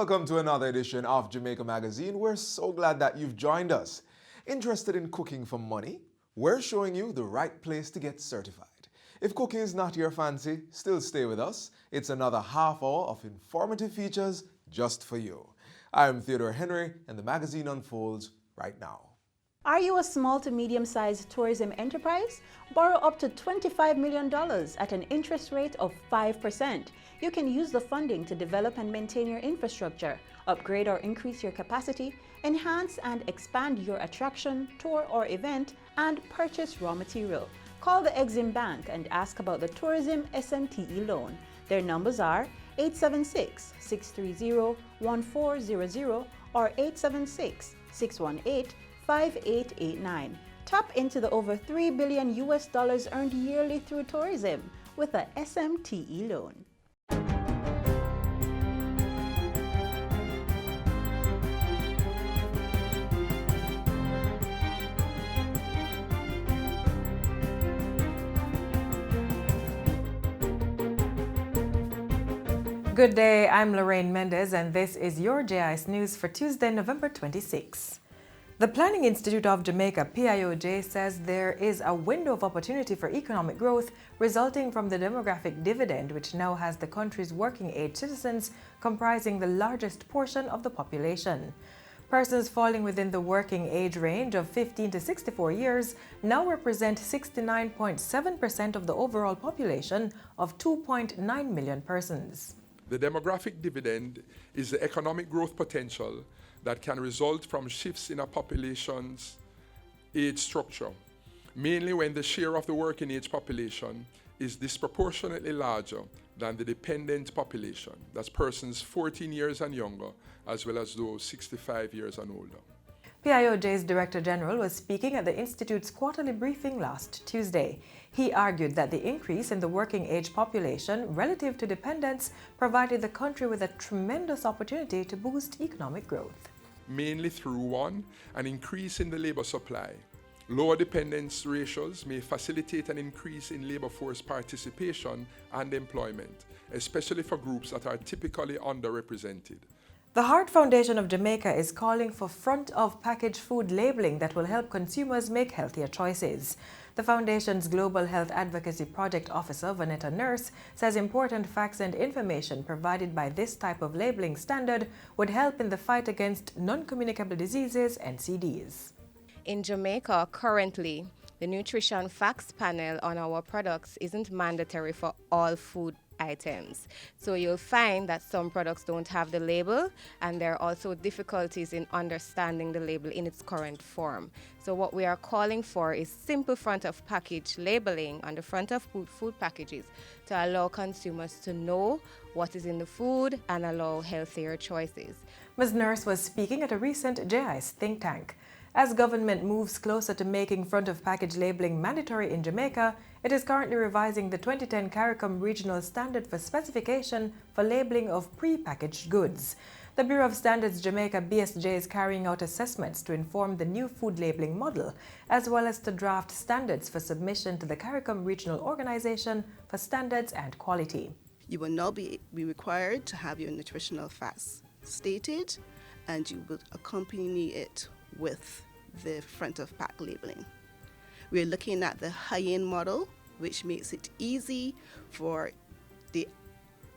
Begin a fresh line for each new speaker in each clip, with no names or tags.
Welcome to another edition of Jamaica Magazine. We're so glad that you've joined us. Interested in cooking for money? We're showing you the right place to get certified. If cooking is not your fancy, still stay with us. It's another half hour of informative features just for you. I'm Theodore Henry, and the magazine unfolds right now.
Are you a small to medium-sized tourism enterprise? Borrow up to $25 million at an interest rate of 5%. You can use the funding to develop and maintain your infrastructure, upgrade or increase your capacity, enhance and expand your attraction, tour or event, and purchase raw material. Call the Exim Bank and ask about the Tourism SMTE loan. Their numbers are 876-630-1400 or 876-618-5889. Tap into the over $3 billion earned yearly through tourism with a SMTE loan.
Good day, I'm Lorraine Mendez, and this is your JIS News for Tuesday, November 26. The Planning Institute of Jamaica, PIOJ, says there is a window of opportunity for economic growth resulting from the demographic dividend, which now has the country's working-age citizens comprising the largest portion of the population. Persons falling within the working age range of 15 to 64 years now represent 69.7% of the overall population of 2.9 million persons.
The demographic dividend is the economic growth potential that can result from shifts in a population's age structure, mainly when the share of the working age population is disproportionately larger than the dependent population, that's persons 14 years and younger, as well as those 65 years and older.
PIOJ's Director General was speaking at the Institute's quarterly briefing last Tuesday. He argued that the increase in the working age population relative to dependents provided the country with a tremendous opportunity to boost economic growth.
Mainly through one, an increase in the labor supply. Lower dependence ratios may facilitate an increase in labor force participation and employment, especially for groups that are typically underrepresented.
The Heart Foundation of Jamaica is calling for front-of-package food labeling that will help consumers make healthier choices. The foundation's Global Health Advocacy Project Officer, Vanetta Nurse, says important facts and information provided by this type of labeling standard would help in the fight against non-communicable diseases, NCDs.
In Jamaica, currently, the Nutrition Facts panel on our products isn't mandatory for all food items. So you'll find that some products don't have the label, and there are also difficulties in understanding the label in its current form. So what we are calling for is simple front of package labeling on the front of food packages to allow consumers to know what is in the food and allow healthier choices.
Ms. Nurse was speaking at a recent JIS think tank. As government moves closer to making front-of-package labeling mandatory in Jamaica, it is currently revising the 2010 CARICOM Regional Standard for Specification for Labeling of Pre-Packaged Goods. The Bureau of Standards Jamaica BSJ is carrying out assessments to inform the new food labeling model, as well as to draft standards for submission to the CARICOM Regional Organization for Standards and Quality.
You will now be required to have your nutritional facts stated, and you will accompany it with the front of pack labeling. We're looking at the high-end model, which makes it easy for the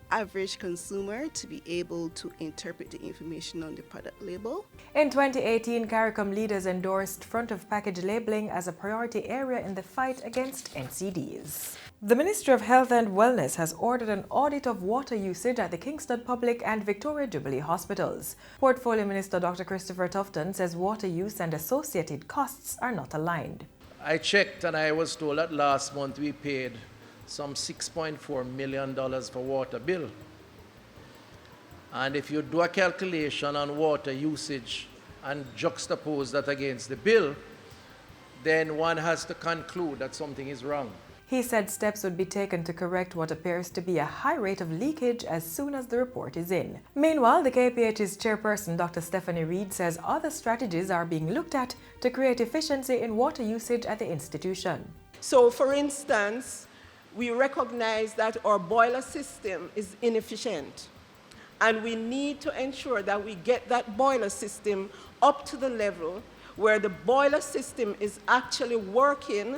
average consumer to be able to interpret the information on the product label.
In 2018, CARICOM leaders endorsed front-of-package labeling as a priority area in the fight against NCDs. The Ministry of Health and Wellness has ordered an audit of water usage at the Kingston Public and Victoria Jubilee hospitals. Portfolio Minister Dr. Christopher Tufton says water use and associated costs are not aligned.
I checked and I was told that last month we paid some $6.4 million for water bill. And if you do a calculation on water usage and juxtapose that against the bill, then one has to conclude that something is wrong.
He said steps would be taken to correct what appears to be a high rate of leakage as soon as the report is in. Meanwhile, the KPH's chairperson, Dr. Stephanie Reed, says other strategies are being looked at to create efficiency in water usage at the institution.
So, for instance, we recognize that our boiler system is inefficient. And we need to ensure that we get that boiler system up to the level where the boiler system is actually working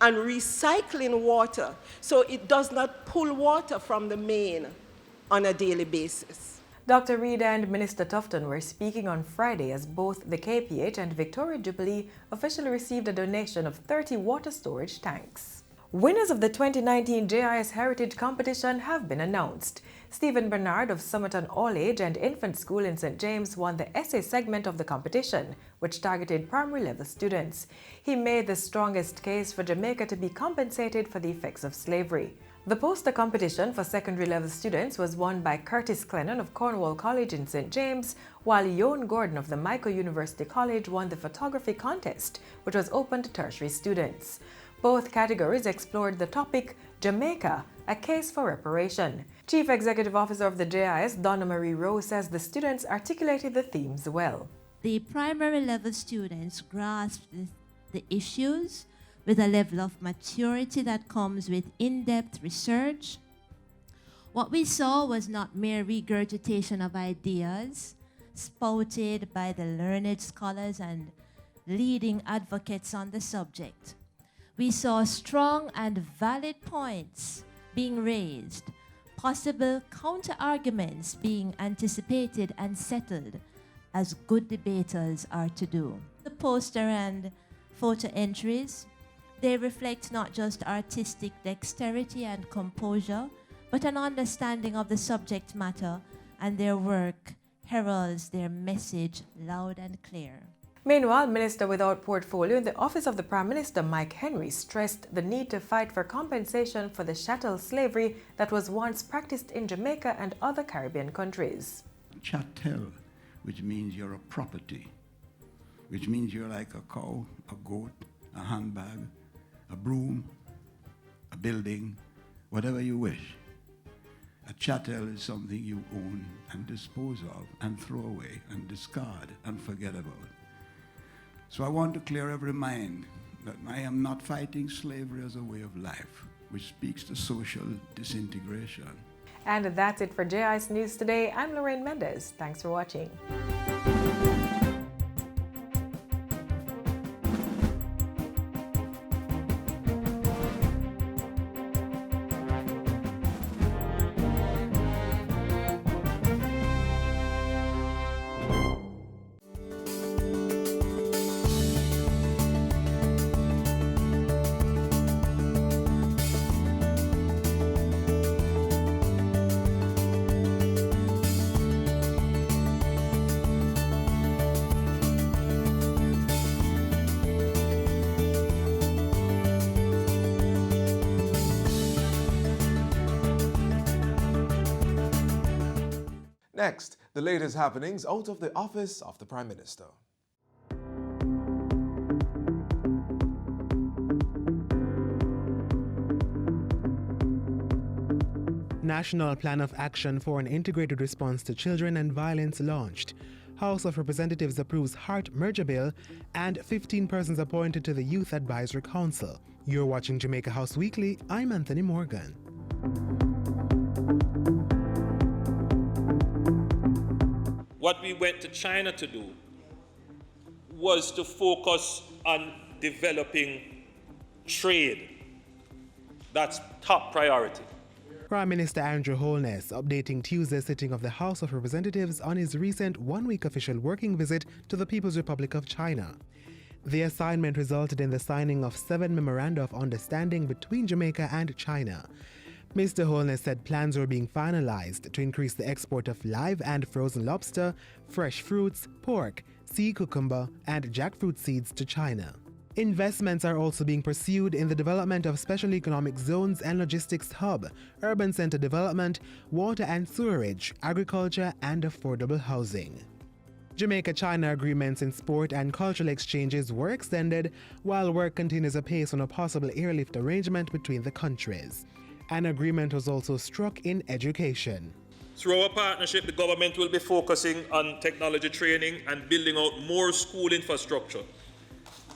and recycling water so it does not pull water from the main on a daily basis.
Dr. Reid and Minister Tufton were speaking on Friday as both the KPH and Victoria Jubilee officially received a donation of 30 water storage tanks. Winners of the 2019 JIS Heritage Competition have been announced. Stephen Bernard of Somerton All-Age and Infant School in St. James won the essay segment of the competition, which targeted primary level students. He made the strongest case for Jamaica to be compensated for the effects of slavery. The poster competition for secondary level students was won by Curtis Clennon of Cornwall College in St. James, while Yon Gordon of the Michael University College won the photography contest, which was open to tertiary students. Both categories explored the topic, Jamaica, a case for reparation. Chief Executive Officer of the JIS, Donna Marie Rowe, says the students articulated the themes well.
The primary level students grasped the issues with a level of maturity that comes with in-depth research. What we saw was not mere regurgitation of ideas spouted by the learned scholars and leading advocates on the subject. We saw strong and valid points being raised, possible counter-arguments being anticipated and settled, as good debaters are to do. The poster and photo entries, they reflect not just artistic dexterity and composure, but an understanding of the subject matter, and their work heralds their message loud and clear.
Meanwhile, Minister without portfolio in the Office of the Prime Minister, Mike Henry, stressed the need to fight for compensation for the chattel slavery that was once practiced in Jamaica and other Caribbean countries.
Chattel, which means you're a property, which means you're like a cow, a goat, a handbag, a broom, a building, whatever you wish. A chattel is something you own and dispose of and throw away and discard and forget about. So I want to clear every mind that I am not fighting slavery as a way of life, which speaks to social disintegration.
And that's it for JIS News today. I'm Lorraine Mendez. Thanks for watching.
Next, the latest happenings out of the Office of the Prime Minister.
National Plan of Action for an Integrated Response to Children and Violence launched. House of Representatives approves Hart Merger Bill and 15 persons appointed to the Youth Advisory Council. You're watching Jamaica House Weekly. I'm Anthony Morgan.
What we went to China to do was to focus on developing trade. That's top priority.
Prime Minister Andrew Holness updating Tuesday's sitting of the House of Representatives on his recent one-week official working visit to the People's Republic of China. The assignment resulted in the signing of 7 memoranda of understanding between Jamaica and China. Mr. Holness said plans were being finalized to increase the export of live and frozen lobster, fresh fruits, pork, sea cucumber, and jackfruit seeds to China. Investments are also being pursued in the development of special economic zones and logistics hub, urban center development, water and sewerage, agriculture, and affordable housing. Jamaica-China agreements in sport and cultural exchanges were extended, while work continues apace on a possible airlift arrangement between the countries. An agreement was also struck in education.
Through our partnership, the government will be focusing on technology training and building out more school infrastructure.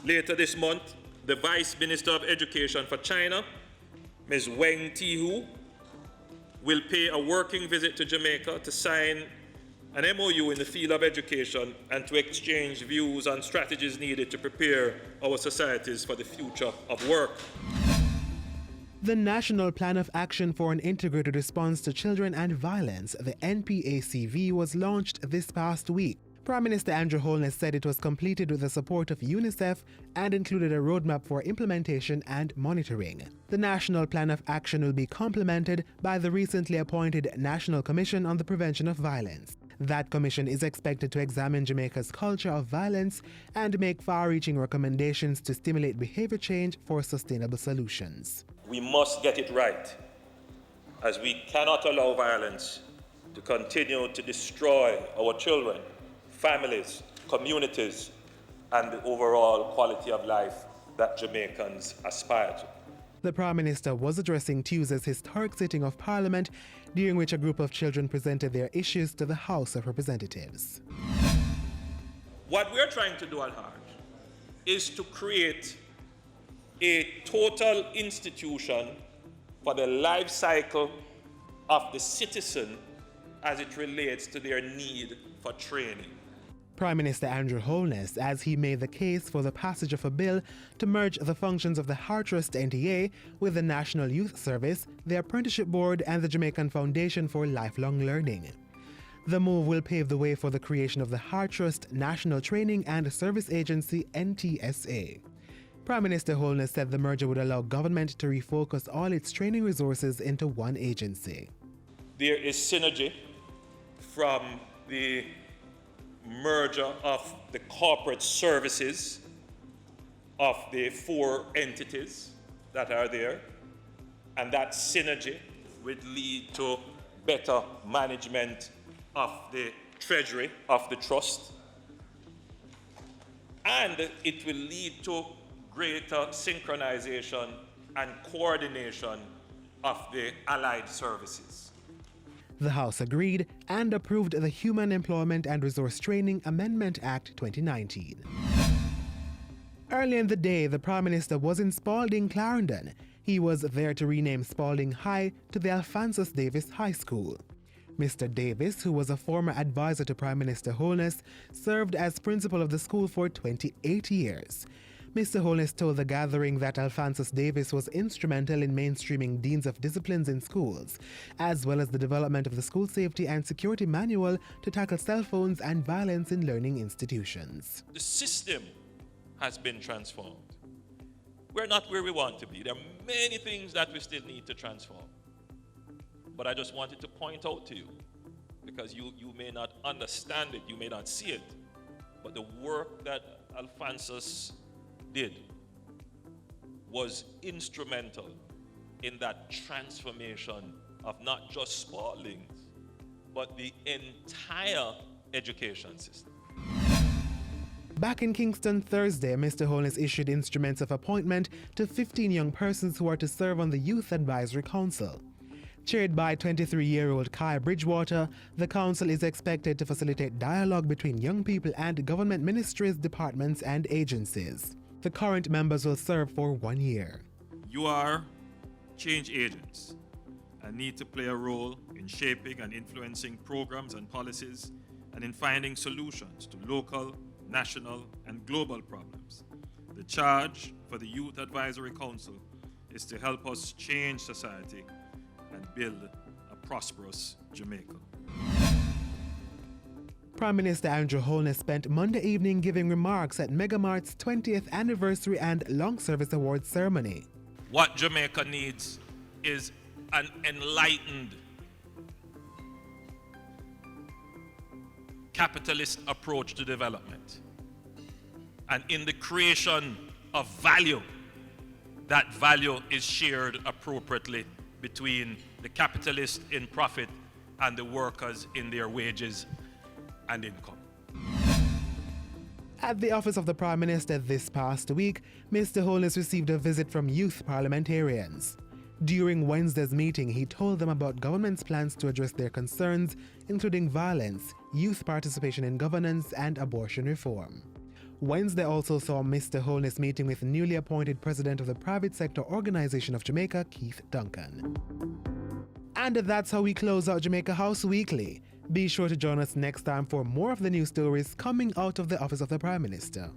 Later this month, the Vice Minister of Education for China, Ms. Weng Tihu, will pay a working visit to Jamaica to sign an MOU in the field of education and to exchange views on strategies needed to prepare our societies for the future of work.
The National Plan of Action for an Integrated Response to Children and Violence, the NPACV, was launched this past week. Prime Minister Andrew Holness said it was completed with the support of UNICEF and included a roadmap for implementation and monitoring. The National Plan of Action will be complemented by the recently appointed National Commission on the Prevention of Violence. That commission is expected to examine Jamaica's culture of violence and make far-reaching recommendations to stimulate behavior change for sustainable solutions.
We must get it right, as we cannot allow violence to continue to destroy our children, families, communities, and the overall quality of life that Jamaicans aspire to.
The Prime Minister was addressing Tuesday's historic sitting of Parliament, during which a group of children presented their issues to the House of Representatives.
What we're trying to do at heart is to create a total institution for the life cycle of the citizen as it relates to their need for training.
Prime Minister Andrew Holness, as he made the case for the passage of a bill to merge the functions of the Heartrust NTA with the National Youth Service, the Apprenticeship Board, and the Jamaican Foundation for Lifelong Learning. The move will pave the way for the creation of the Heartrust National Training and Service Agency, NTSA. Prime Minister Holness said the merger would allow government to refocus all its training resources into one agency.
There is synergy from the merger of the corporate services of the 4 entities that are there, and that synergy would lead to better management of the treasury of the trust, and it will lead to greater synchronization and coordination of the allied services.
The House agreed and approved the Human Employment and Resource Training Amendment Act 2019. Early in the day, the Prime Minister was in Spalding, Clarendon. He was there to rename Spalding High to the Alphonsus Davis High School. Mr. Davis, who was a former advisor to Prime Minister Holness, served as principal of the school for 28 years. Mr. Holness told the gathering that Alphonsus Davis was instrumental in mainstreaming deans of disciplines in schools, as well as the development of the School Safety and Security Manual to tackle cell phones and violence in learning institutions.
The system has been transformed. We're not where we want to be. There are many things that we still need to transform. But I just wanted to point out to you, because you may not understand it, you may not see it, but the work that Alphonsus did was instrumental in that transformation of not just Spalding, but the entire education system.
Back in Kingston Thursday, Mr. Holness issued instruments of appointment to 15 young persons who are to serve on the Youth Advisory Council. Chaired by 23-year-old Kai Bridgewater, the council is expected to facilitate dialogue between young people and government ministries, departments, and agencies. The current members will serve for 1 year.
You are change agents and need to play a role in shaping and influencing programs and policies and in finding solutions to local, national, and global problems. The charge for the Youth Advisory Council is to help us change society and build a prosperous Jamaica.
Prime Minister Andrew Holness spent Monday evening giving remarks at Megamart's 20th anniversary and long service awards ceremony.
What Jamaica needs is an enlightened, capitalist approach to development. And in the creation of value, that value is shared appropriately between the capitalist in profit and the workers in their wages and income.
At the office of the Prime Minister this past week, Mr. Holness received a visit from youth parliamentarians. During Wednesday's meeting, he told them about government's plans to address their concerns, including violence, youth participation in governance, and abortion reform. Wednesday also saw Mr. Holness meeting with newly appointed President of the Private Sector Organization of Jamaica, Keith Duncan. And that's how we close out Jamaica House Weekly. Be sure to join us next time for more of the news stories coming out of the Office of the Prime Minister.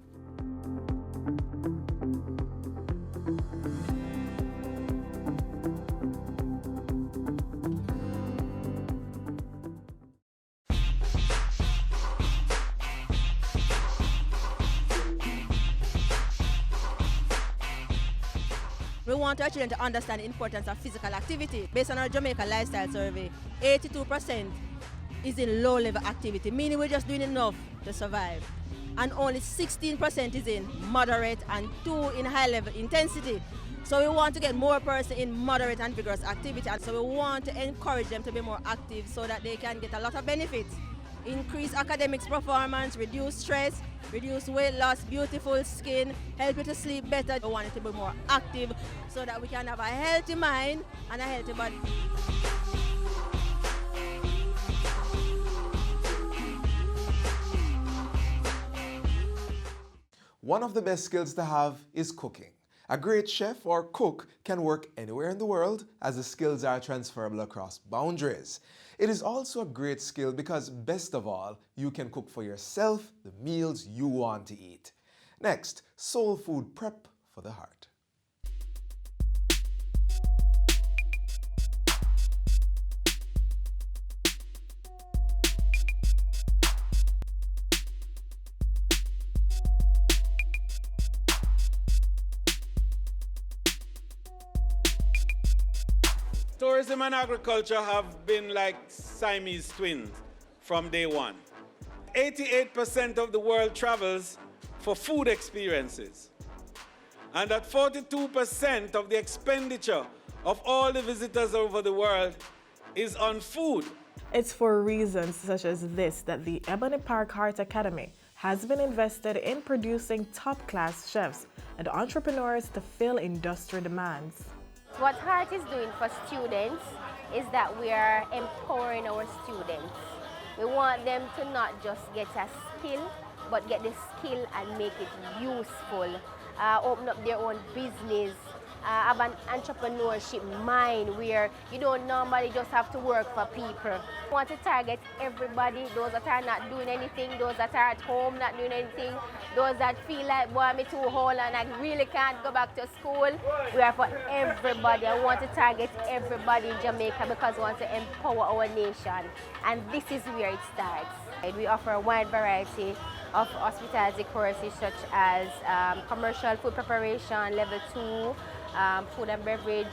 We want our children to understand the importance of physical activity. Based on our Jamaica Lifestyle Survey, 82% is in low-level activity, meaning we're just doing enough to survive. And only 16% is in moderate and 2% in high-level intensity. So we want to get more person in moderate and vigorous activity. And so we want to encourage them to be more active so that they can get a lot of benefits. Increase academics performance, reduce stress, reduce weight loss, beautiful skin, help you to sleep better. We want it to be more active so that we can have a healthy mind and a healthy body.
One of the best skills to have is cooking. A great chef or cook can work anywhere in the world as the skills are transferable across boundaries. It is also a great skill because, best of all, you can cook for yourself the meals you want to eat. Next, soul food prep for the heart.
Tourism and agriculture have been like Siamese twins from day one. 88% of the world travels for food experiences. And that 42% of the expenditure of all the visitors over the world is on food.
It's for reasons such as this that the Ebony Park Heart Academy has been invested in producing top-class chefs and entrepreneurs to fill industry demands.
What Heart is doing for students is that we are empowering our students. We want them to not just get a skill, but get the skill and make it useful. Open up their own business, have an entrepreneurship mind where you don't normally just have to work for people. We want to target everybody, those that are not doing anything, those that are at home not doing anything, those that feel like, boy, I'm too old and I really can't go back to school. We are for everybody. I want to target everybody in Jamaica because we want to empower our nation. And this is where it starts. We offer a wide variety of hospitality courses such as commercial food preparation, level 2, food and beverage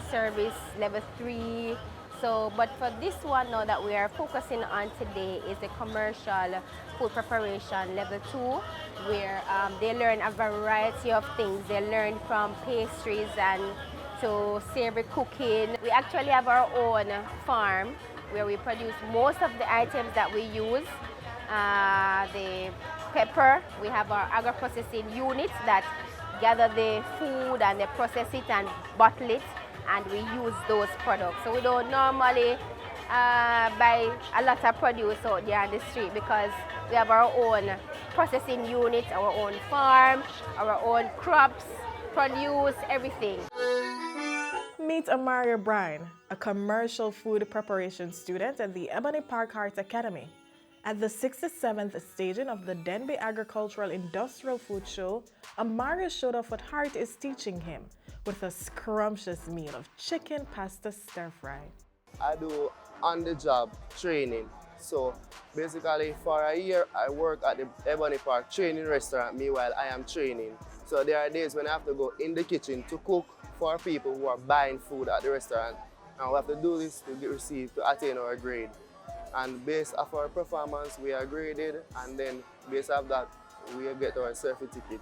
service, level 3. So, but for this one now that we are focusing on today is the commercial food preparation level 2, where they learn a variety of things. They learn from pastries and to savory cooking. We actually have our own farm where we produce most of the items that we use. The pepper, we have our agro-processing units that gather the food and they process it and bottle it, and we use those products. So we don't normally buy a lot of produce out there on the street because we have our own processing unit, our own farm, our own crops, produce, everything.
Meet Amaria Bryan, a commercial food preparation student at the Ebony Park Heart Academy. At the 67th staging of the Denby Agricultural Industrial Food Show, Amaria showed off what Heart is teaching him with a scrumptious meal of chicken pasta stir-fry.
I do on-the-job training. So basically for a year, I work at the Ebony Park training restaurant meanwhile I am training. So there are days when I have to go in the kitchen to cook for people who are buying food at the restaurant. And we have to do this to attain our grade. And based off our performance, we are graded, and then based off that, we get our certificate.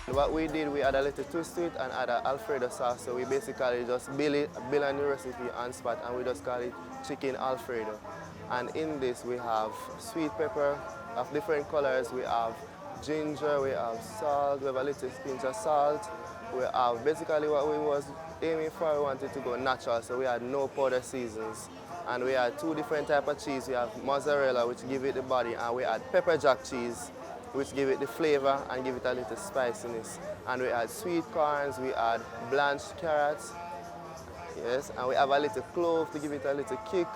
What we did, we add a little twist to it and add an Alfredo sauce. So we basically just build a new recipe on spot, and we just call it chicken Alfredo. And in this, we have sweet pepper of different colors. We have ginger, we have salt, we have a little pinch of salt. We have basically what we was aiming for, we wanted to go natural, so we had no powder seasons. And we had 2 different types of cheese. We have mozzarella, which give it the body, and we had pepper jack cheese, which give it the flavor and give it a little spiciness. And we had sweet corns, we had blanched carrots. Yes, and we have a little clove to give it a little kick,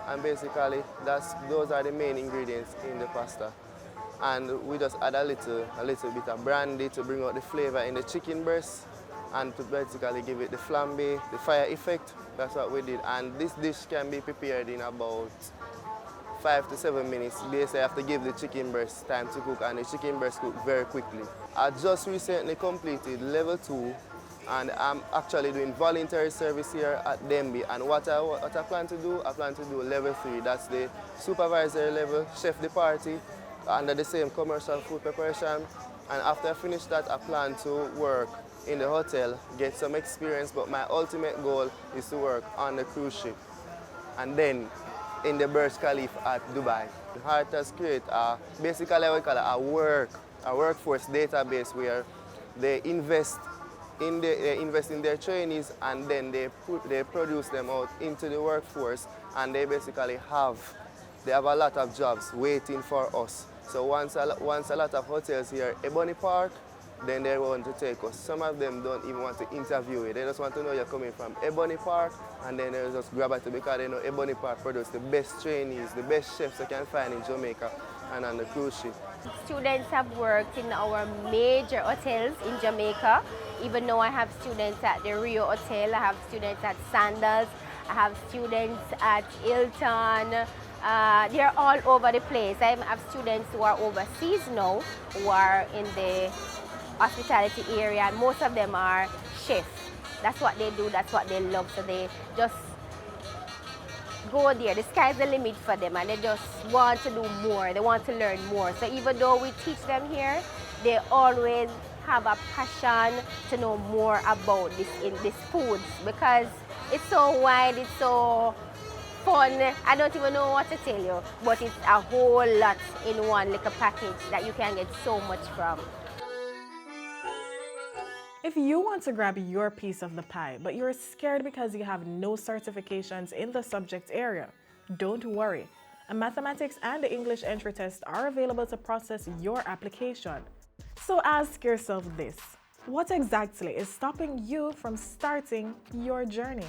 and basically those are the main ingredients in the pasta. And we just add a little bit of brandy to bring out the flavor in the chicken breast and to basically give it the flambe, the fire effect. That's what we did. And this dish can be prepared in about 5 to 7 minutes. Basically, I have to give the chicken breast time to cook, and the chicken breast cook very quickly. I just recently completed level 2, and I'm actually doing voluntary service here at Denby. And what I plan to do, I plan to do level 3. That's the supervisory level, chef de partie, under the same commercial food preparation. And after I finish that, I plan to work in the hotel, get some experience, but my ultimate goal is to work on the cruise ship. And then in the Burj Khalifa at Dubai. Heart has created basically what we call a workforce database where they invest in their trainees, and then they produce them out into the workforce, and they basically have a lot of jobs waiting for us. So once a lot of hotels here at Ebony Park, then they want to take us. Some of them don't even want to interview you. They just want to know you're coming from Ebony Park, and then they just grab it because they know Ebony Park produces the best trainees, the best chefs you can find in Jamaica and on the cruise ship.
Students have worked in our major hotels in Jamaica. Even though I have students at the Rio Hotel, I have students at Sandals, I have students at Hilton. They're all over the place. I have students who are overseas now, who are in the hospitality area, and most of them are chefs. That's what they do, that's what they love, so they just go there. The sky's the limit for them, and they just want to do more, they want to learn more. So even though we teach them here, they always have a passion to know more about this food, because it's so wide, it's so fun. I don't even know what to tell you, but it's a whole lot in one little package that you can get so much from.
If you want to grab your piece of the pie, but you're scared because you have no certifications in the subject area, don't worry. A mathematics and English entry test are available to process your application. So ask yourself this: what exactly is stopping you from starting your journey?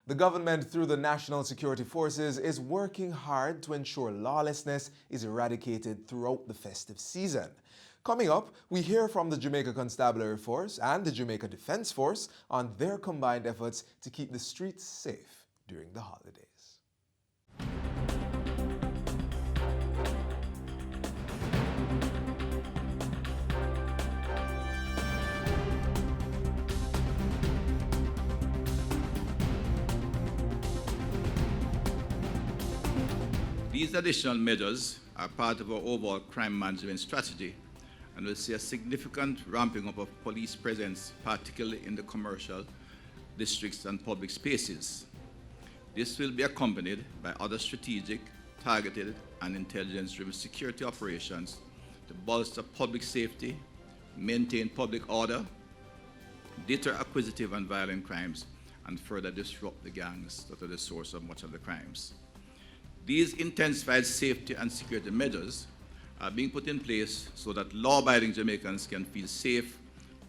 The government, through the National Security Forces, is working hard to ensure lawlessness is eradicated throughout the festive season. Coming up, we hear from the Jamaica Constabulary Force and the Jamaica Defence Force on their combined efforts to keep the streets safe during the holidays.
These additional measures are part of our overall crime management strategy and will see a significant ramping up of police presence, particularly in the commercial districts and public spaces. This will be accompanied by other strategic, targeted, and intelligence-driven security operations to bolster public safety, maintain public order, deter acquisitive and violent crimes, and further disrupt the gangs that are the source of much of the crimes. These intensified safety and security measures are being put in place so that law-abiding Jamaicans can feel safe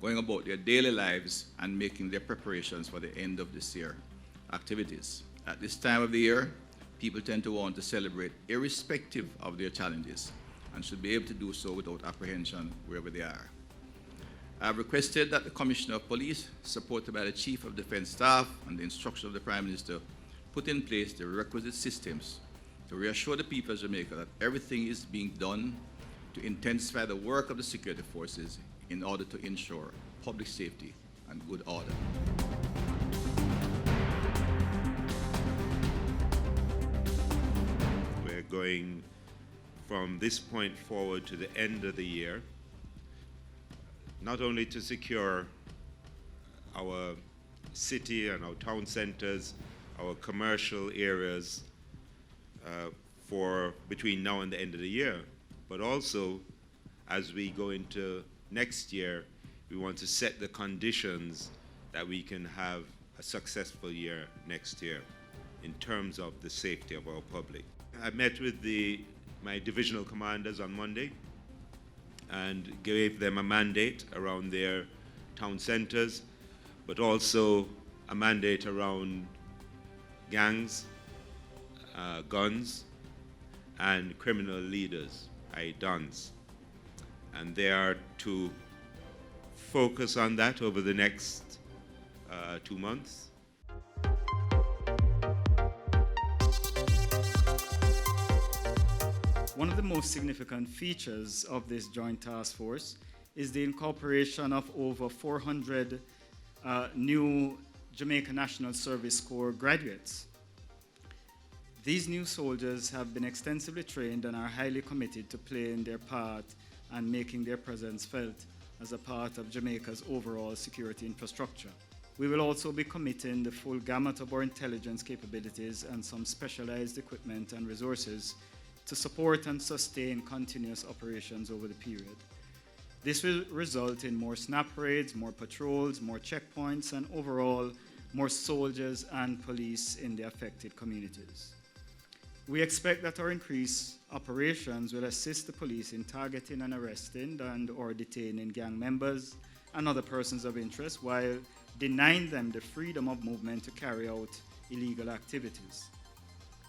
going about their daily lives and making their preparations for the end of this year activities. At this time of the year, people tend to want to celebrate irrespective of their challenges and should be able to do so without apprehension wherever they are. I have requested that the Commissioner of Police, supported by the Chief of Defence Staff and the instruction of the Prime Minister, put in place the requisite systems to reassure the people of Jamaica that everything is being done to intensify the work of the security forces in order to ensure public safety and good order.
We're going doing from this point forward to the end of the year, not only to secure our city and our town centers, our commercial areas for between now and the end of the year, but also as we go into next year, we want to set the conditions that we can have a successful year next year in terms of the safety of our public. I met with my divisional commanders on Monday and gave them a mandate around their town centers, but also a mandate around gangs, guns, and criminal leaders, i.e. dons. And they are to focus on that over the next 2 months.
One of the most significant features of this joint task force is the incorporation of over 400 new Jamaica National Service Corps graduates. These new soldiers have been extensively trained and are highly committed to playing their part and making their presence felt as a part of Jamaica's overall security infrastructure. We will also be committing the full gamut of our intelligence capabilities and some specialized equipment and resources to support and sustain continuous operations over the period. This will result in more snap raids, more patrols, more checkpoints, and overall more soldiers and police in the affected communities. We expect that our increased operations will assist the police in targeting and arresting and/or detaining gang members and other persons of interest while denying them the freedom of movement to carry out illegal activities.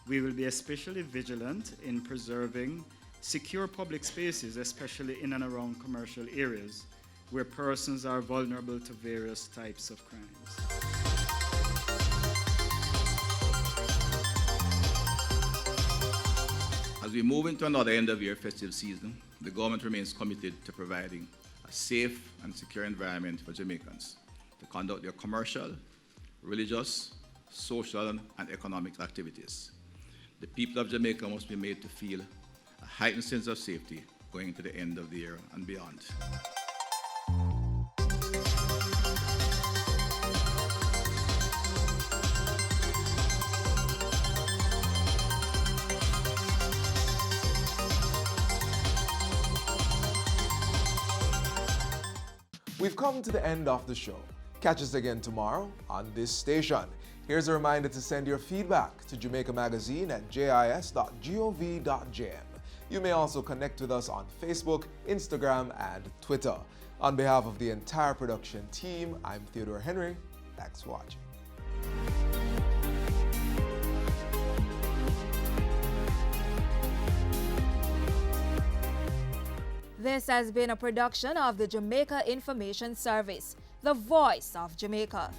We will be especially vigilant in preserving secure public spaces, especially in and around commercial areas where persons are vulnerable to various types of crimes.
As we move into another end-of-year festive season, the government remains committed to providing a safe and secure environment for Jamaicans to conduct their commercial, religious, social, and economic activities. The people of Jamaica must be made to feel a heightened sense of safety going into the end of the year and beyond.
We've come to the end of the show. Catch us again tomorrow on this station. Here's a reminder to send your feedback to Jamaica Magazine at jis.gov.jm. You may also connect with us on Facebook, Instagram, and Twitter. On behalf of the entire production team, I'm Theodore Henry. Thanks for watching.
This has been a production of the Jamaica Information Service, the voice of Jamaica.